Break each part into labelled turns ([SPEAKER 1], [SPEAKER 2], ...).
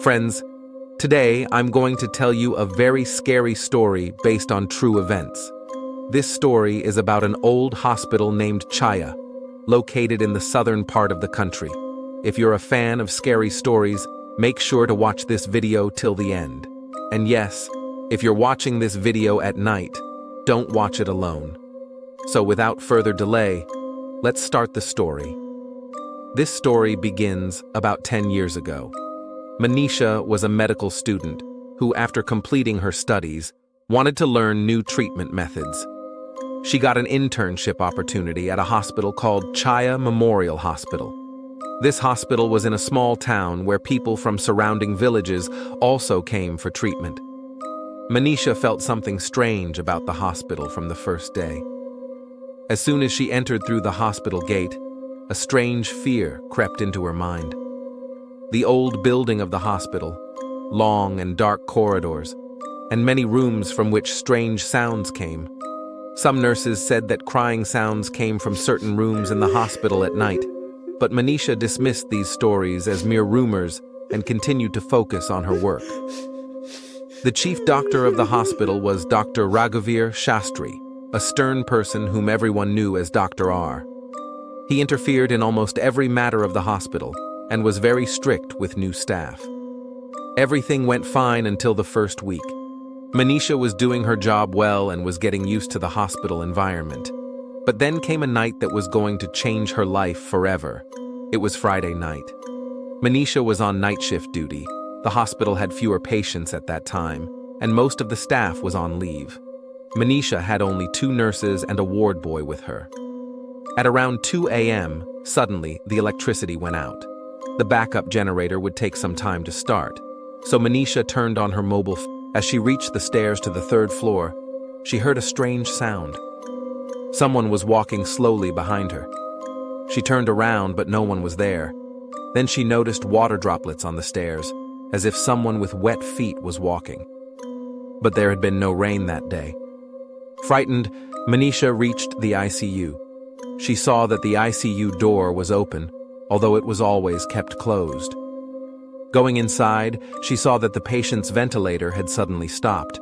[SPEAKER 1] Friends, today I'm going to tell you a very scary story based on true events. This story is about an old hospital named Chaaya, located in the southern part of the country. If you're a fan of scary stories, make sure to watch this video till the end. And yes, if you're watching this video at night, don't watch it alone. So without further delay, let's start the story. This story begins about 10 years ago. Manisha was a medical student who, after completing her studies, wanted to learn new treatment methods. She got an internship opportunity at a hospital called Chaaya Memorial Hospital. This hospital was in a small town where people from surrounding villages also came for treatment. Manisha felt something strange about the hospital from the first day. As soon as she entered through the hospital gate, a strange fear crept into her mind. The old building of the hospital, long and dark corridors, and many rooms from which strange sounds came. Some nurses said that crying sounds came from certain rooms in the hospital at night, but Manisha dismissed these stories as mere rumors and continued to focus on her work. The chief doctor of the hospital was Dr. Raghavir Shastri, a stern person whom everyone knew as Dr. R. He interfered in almost every matter of the hospital and was very strict with new staff. Everything went fine until the first week. Manisha was doing her job well and was getting used to the hospital environment. But then came a night that was going to change her life forever. It was Friday night. Manisha was on night shift duty. The hospital had fewer patients at that time, and most of the staff was on leave. Manisha had only 2 nurses and a ward boy with her. At around 2 a.m., suddenly the electricity went out. The backup generator would take some time to start, so Manisha turned on her mobile phone. As she reached the stairs to the 3rd floor, she heard a strange sound. Someone was walking slowly behind her. She turned around, but no one was there. Then she noticed water droplets on the stairs, as if someone with wet feet was walking. But there had been no rain that day. Frightened, Manisha reached the ICU. She saw that the ICU door was open, although it was always kept closed. Going inside, she saw that the patient's ventilator had suddenly stopped.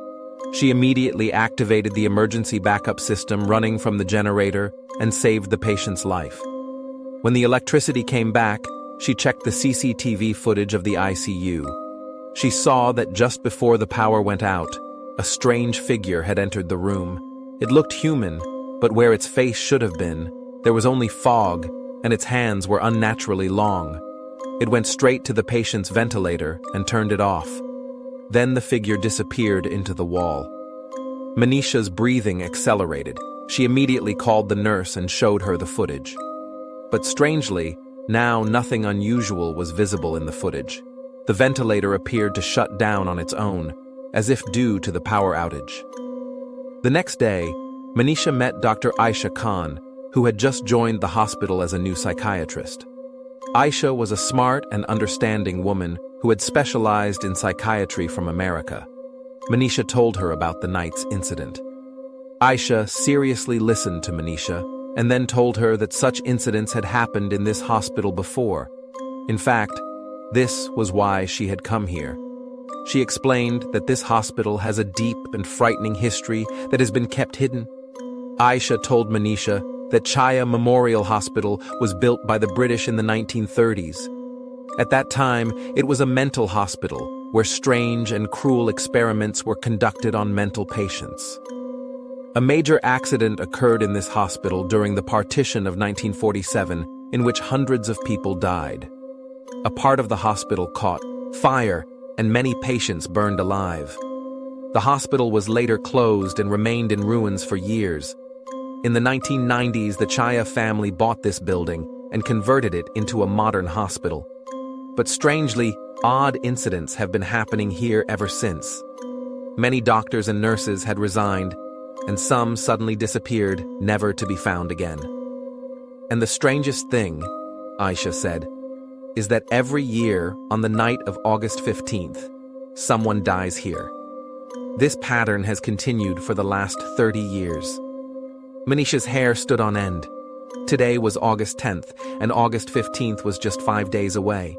[SPEAKER 1] She immediately activated the emergency backup system running from the generator and saved the patient's life. When the electricity came back, she checked the CCTV footage of the ICU. She saw that just before the power went out, a strange figure had entered the room. It looked human, but where its face should have been, there was only fog, and its hands were unnaturally long. It went straight to the patient's ventilator and turned it off. Then the figure disappeared into the wall. Manisha's breathing accelerated. She immediately called the nurse and showed her the footage. But strangely, now nothing unusual was visible in the footage. The ventilator appeared to shut down on its own, as if due to the power outage. The next day, Manisha met Dr. Ayesha Khan, who had just joined the hospital as a new psychiatrist. Ayesha was a smart and understanding woman who had specialized in psychiatry from America. Manisha told her about the night's incident. Ayesha seriously listened to Manisha and then told her that such incidents had happened in this hospital before. In fact, this was why she had come here. She explained that this hospital has a deep and frightening history that has been kept hidden. Ayesha told Manisha that Chaaya Memorial Hospital was built by the British in the 1930s. At that time, it was a mental hospital where strange and cruel experiments were conducted on mental patients. A major accident occurred in this hospital during the partition of 1947, in which hundreds of people died. A part of the hospital caught fire, and many patients burned alive. The hospital was later closed and remained in ruins for years. In the 1990s, the Chaaya family bought this building and converted it into a modern hospital. But strangely, odd incidents have been happening here ever since. Many doctors and nurses had resigned, and some suddenly disappeared, never to be found again. And the strangest thing, Ayesha said, is that every year on the night of August 15th, someone dies here. This pattern has continued for the last 30 years. Manisha's hair stood on end. Today was August 10th, and August 15th was just 5 days away.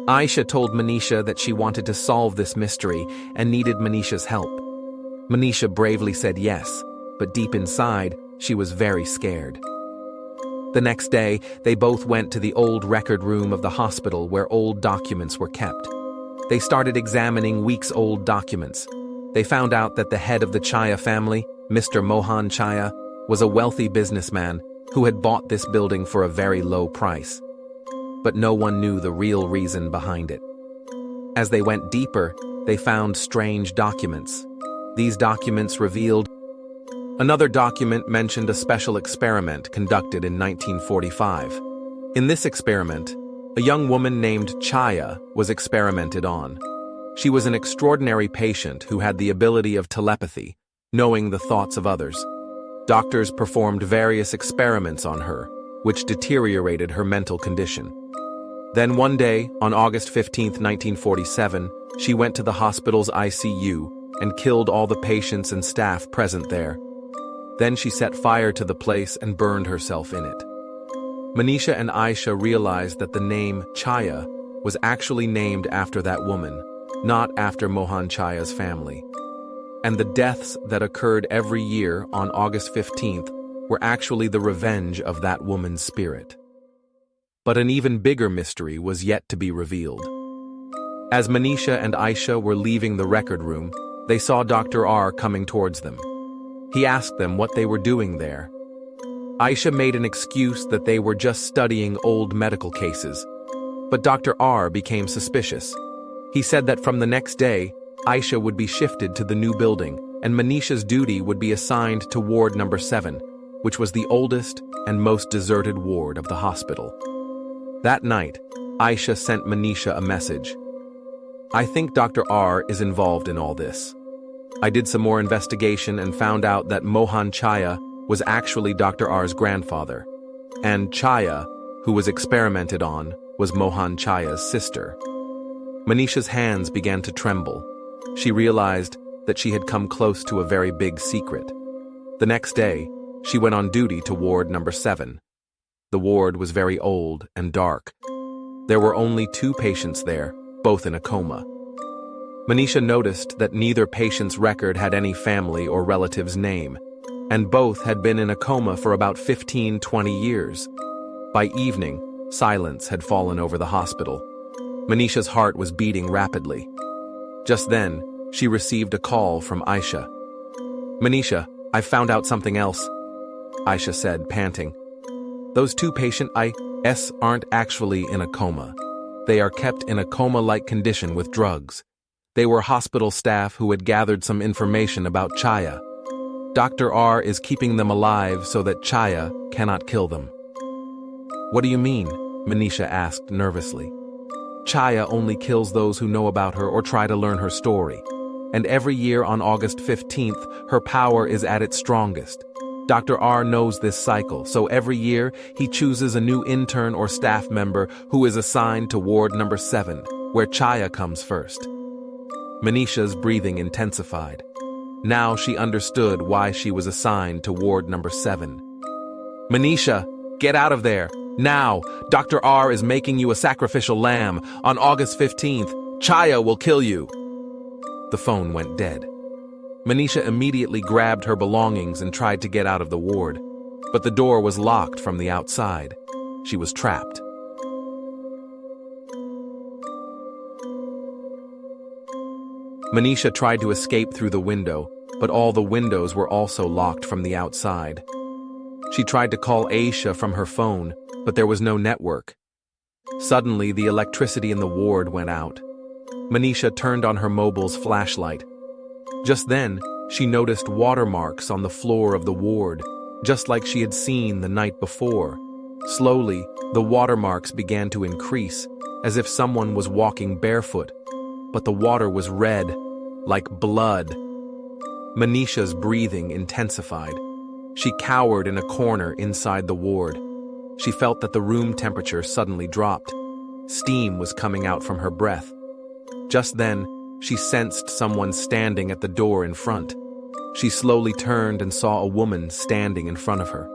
[SPEAKER 1] Ayesha told Manisha that she wanted to solve this mystery and needed Manisha's help. Manisha bravely said yes, but deep inside, she was very scared. The next day, they both went to the old record room of the hospital where old documents were kept. They started examining weeks-old documents. They found out that the head of the Chaaya family, Mr. Mohan Chaaya, was a wealthy businessman who had bought this building for a very low price. But no one knew the real reason behind it. As they went deeper, they found strange documents. These documents revealed. Another document mentioned a special experiment conducted in 1945. In this experiment, a young woman named Chaaya was experimented on. She was an extraordinary patient who had the ability of telepathy, knowing the thoughts of others. Doctors performed various experiments on her, which deteriorated her mental condition. Then one day, on August 15, 1947, she went to the hospital's ICU and killed all the patients and staff present there. Then she set fire to the place and burned herself in it. Manisha and Ayesha realized that the name Chaaya was actually named after that woman, not after Mohan Chaya's family. And the deaths that occurred every year on August 15th were actually the revenge of that woman's spirit. But an even bigger mystery was yet to be revealed. As Manisha and Ayesha were leaving the record room, they saw Dr. R coming towards them. He asked them what they were doing there. Ayesha made an excuse that they were just studying old medical cases. But Dr. R became suspicious. He said that from the next day, Ayesha would be shifted to the new building, and Manisha's duty would be assigned to ward number 7, which was the oldest and most deserted ward of the hospital. That night, Ayesha sent Manisha a message. I think Dr. R is involved in all this. I did some more investigation and found out that Mohan Chaaya was actually Dr. R's grandfather, and Chaaya, who was experimented on, was Mohan Chaya's sister. Manisha's hands began to tremble. She realized that she had come close to a very big secret. The next day, she went on duty to ward number 7. The ward was very old and dark. There were only 2 patients there, both in a coma. Manisha noticed that neither patient's record had any family or relative's name, and both had been in a coma for about 15-20 years. By evening, silence had fallen over the hospital. Manisha's heart was beating rapidly. Just then, she received a call from Ayesha. Manisha, I've found out something else, Ayesha said, panting. Those 2 patients aren't actually in a coma. They are kept in a coma-like condition with drugs. They were hospital staff who had gathered some information about Chaaya. Dr. R is keeping them alive so that Chaaya cannot kill them. What do you mean? Manisha asked nervously. Chaaya only kills those who know about her or try to learn her story. And every year on August 15th, her power is at its strongest. Dr. R knows this cycle, so every year he chooses a new intern or staff member who is assigned to ward number 7, where Chaaya comes first. Manisha's breathing intensified. Now she understood why she was assigned to ward number 7. Manisha, get out of there! Now! Dr. R is making you a sacrificial lamb. On August 15th, Chaaya will kill you! The phone went dead. Manisha immediately grabbed her belongings and tried to get out of the ward, but the door was locked from the outside. She was trapped. Manisha tried to escape through the window, but all the windows were also locked from the outside. She tried to call Ayesha from her phone, but there was no network. Suddenly, the electricity in the ward went out. Manisha turned on her mobile's flashlight. Just then, she noticed watermarks on the floor of the ward, just like she had seen the night before. Slowly, the watermarks began to increase, as if someone was walking barefoot, but the water was red, like blood. Manisha's breathing intensified. She cowered in a corner inside the ward. She felt that the room temperature suddenly dropped. Steam was coming out from her breath. Just then, she sensed someone standing at the door in front. She slowly turned and saw a woman standing in front of her.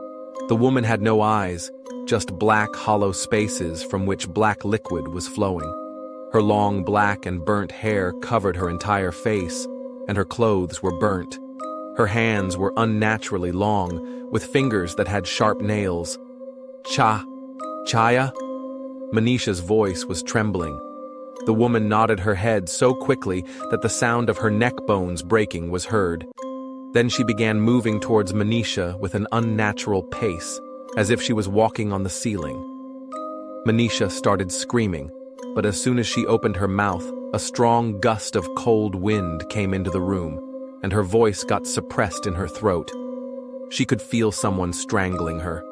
[SPEAKER 1] The woman had no eyes, just black hollow spaces from which black liquid was flowing. Her long black and burnt hair covered her entire face, and her clothes were burnt. Her hands were unnaturally long, with fingers that had sharp nails. Chaaya? Manisha's voice was trembling. The woman nodded her head so quickly that the sound of her neck bones breaking was heard. Then she began moving towards Manisha with an unnatural pace, as if she was walking on the ceiling. Manisha started screaming, but as soon as she opened her mouth, a strong gust of cold wind came into the room, and her voice got suppressed in her throat. She could feel someone strangling her.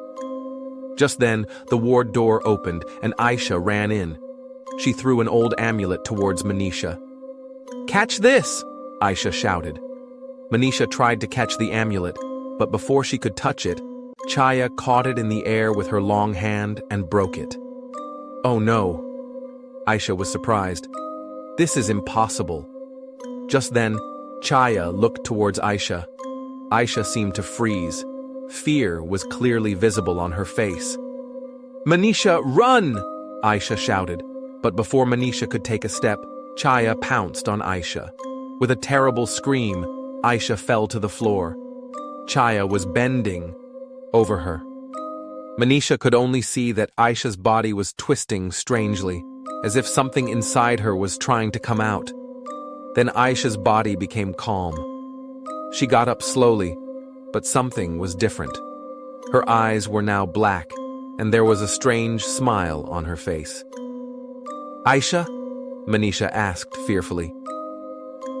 [SPEAKER 1] Just then, the ward door opened, and Ayesha ran in. She threw an old amulet towards Manisha. "Catch this!" Ayesha shouted. Manisha tried to catch the amulet, but before she could touch it, Chaaya caught it in the air with her long hand and broke it. "Oh no!" Ayesha was surprised. "This is impossible." Just then, Chaaya looked towards Ayesha. Ayesha seemed to freeze. Fear was clearly visible on her face. "Manisha, run!" Ayesha shouted. But before Manisha could take a step, Chaaya pounced on Ayesha. With a terrible scream, Ayesha fell to the floor. Chaaya was bending over her. Manisha could only see that Ayesha's body was twisting strangely, as if something inside her was trying to come out. Then Ayesha's body became calm. She got up slowly, but something was different. Her eyes were now black, and there was a strange smile on her face. "Ayesha?" Manisha asked fearfully.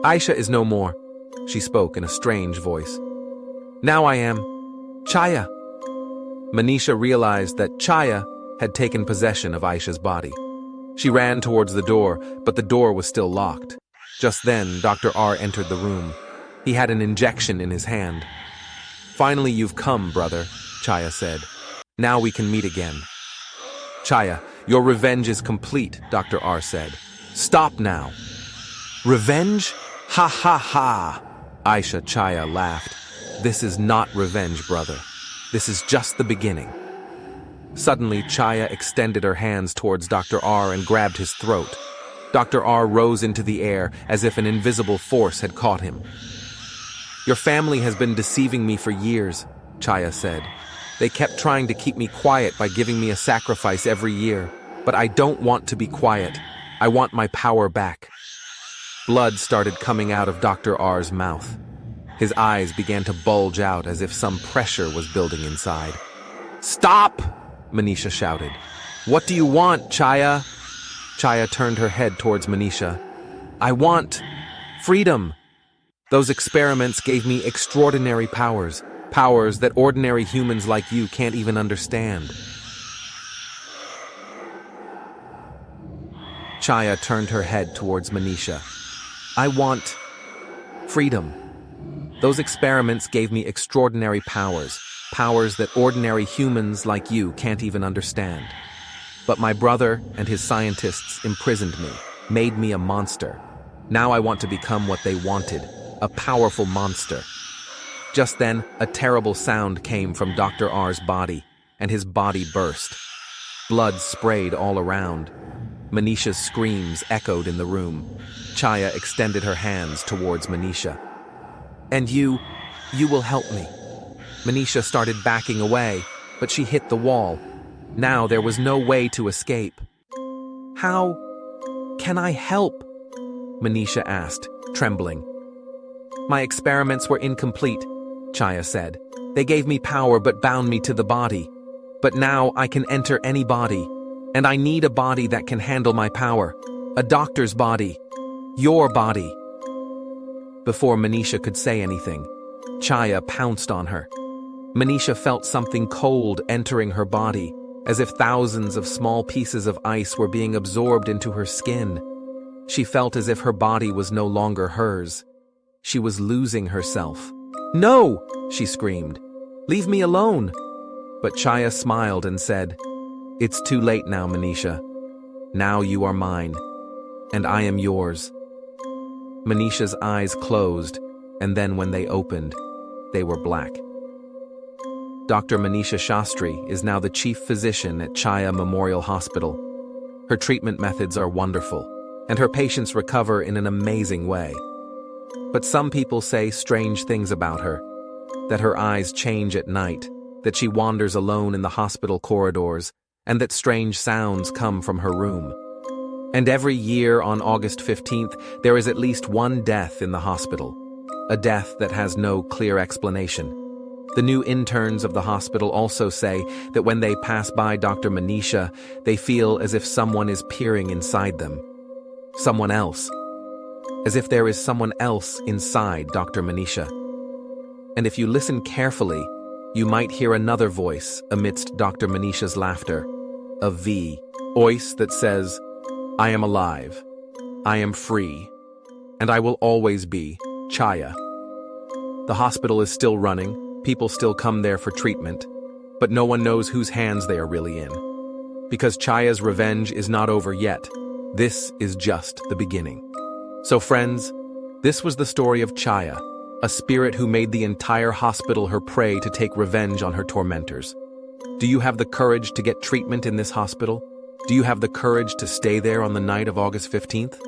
[SPEAKER 1] "Ayesha is no more," she spoke in a strange voice. "Now I am Chaaya." Manisha realized that Chaaya had taken possession of Ayesha's body. She ran towards the door, but the door was still locked. Just then, Dr. R entered the room. He had an injection in his hand. "Finally you've come, brother," Chaaya said. "Now we can meet again." "Chaaya, your revenge is complete," Dr. R said. "Stop now." "Revenge? Ha ha ha!" Ayesha Chaaya laughed. "This is not revenge, brother. This is just the beginning." Suddenly, Chaaya extended her hands towards Dr. R and grabbed his throat. Dr. R rose into the air as if an invisible force had caught him. "Your family has been deceiving me for years," Chaaya said. "They kept trying to keep me quiet by giving me a sacrifice every year. But I don't want to be quiet. I want my power back." Blood started coming out of Dr. R's mouth. His eyes began to bulge out as if some pressure was building inside. "Stop!" Manisha shouted. "What do you want, Chaaya?" Chaaya turned her head towards Manisha. "I want freedom. Those experiments gave me extraordinary powers, powers that ordinary humans like you can't even understand." Chaaya turned her head towards Manisha. "I want freedom. Those experiments gave me extraordinary powers, powers that ordinary humans like you can't even understand. But my brother and his scientists imprisoned me, made me a monster. Now I want to become what they wanted, a powerful monster." Just then, a terrible sound came from Dr. R's body, and his body burst. Blood sprayed all around. Manisha's screams echoed in the room. Chaaya extended her hands towards Manisha. "And you will help me." Manisha started backing away, but she hit the wall. Now there was no way to escape. "How can I help?" Manisha asked, trembling. "My experiments were incomplete," Chaaya said. "They gave me power but bound me to the body. But now I can enter any body. And I need a body that can handle my power. A doctor's body. Your body." Before Manisha could say anything, Chaaya pounced on her. Manisha felt something cold entering her body, as if thousands of small pieces of ice were being absorbed into her skin. She felt as if her body was no longer hers. She was losing herself. "No!" she screamed. "Leave me alone!" But Chaaya smiled and said, "It's too late now, Manisha. Now you are mine, and I am yours." Manisha's eyes closed, and then when they opened, they were black. Dr. Manisha Shastri is now the chief physician at Chaaya Memorial Hospital. Her treatment methods are wonderful. and her patients recover in an amazing way. But some people say strange things about her, that her eyes change at night, that she wanders alone in the hospital corridors, and that strange sounds come from her room. And every year on August 15th, there is at least one death in the hospital, a death that has no clear explanation. The new interns of the hospital also say that when they pass by Dr. Manisha, they feel as if someone is peering inside them. Someone else. As if there is someone else inside Dr. Manisha. And if you listen carefully, you might hear another voice amidst Dr. Manisha's laughter, a voice that says, "I am alive, I am free, and I will always be Chaaya." The hospital is still running, people still come there for treatment, but no one knows whose hands they are really in. Because Chaya's revenge is not over yet, this is just the beginning. So friends, this was the story of Chaaya, a spirit who made the entire hospital her prey to take revenge on her tormentors. Do you have the courage to get treatment in this hospital? Do you have the courage to stay there on the night of August 15th?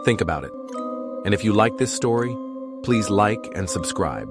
[SPEAKER 1] Think about it. And if you like this story, please like and subscribe.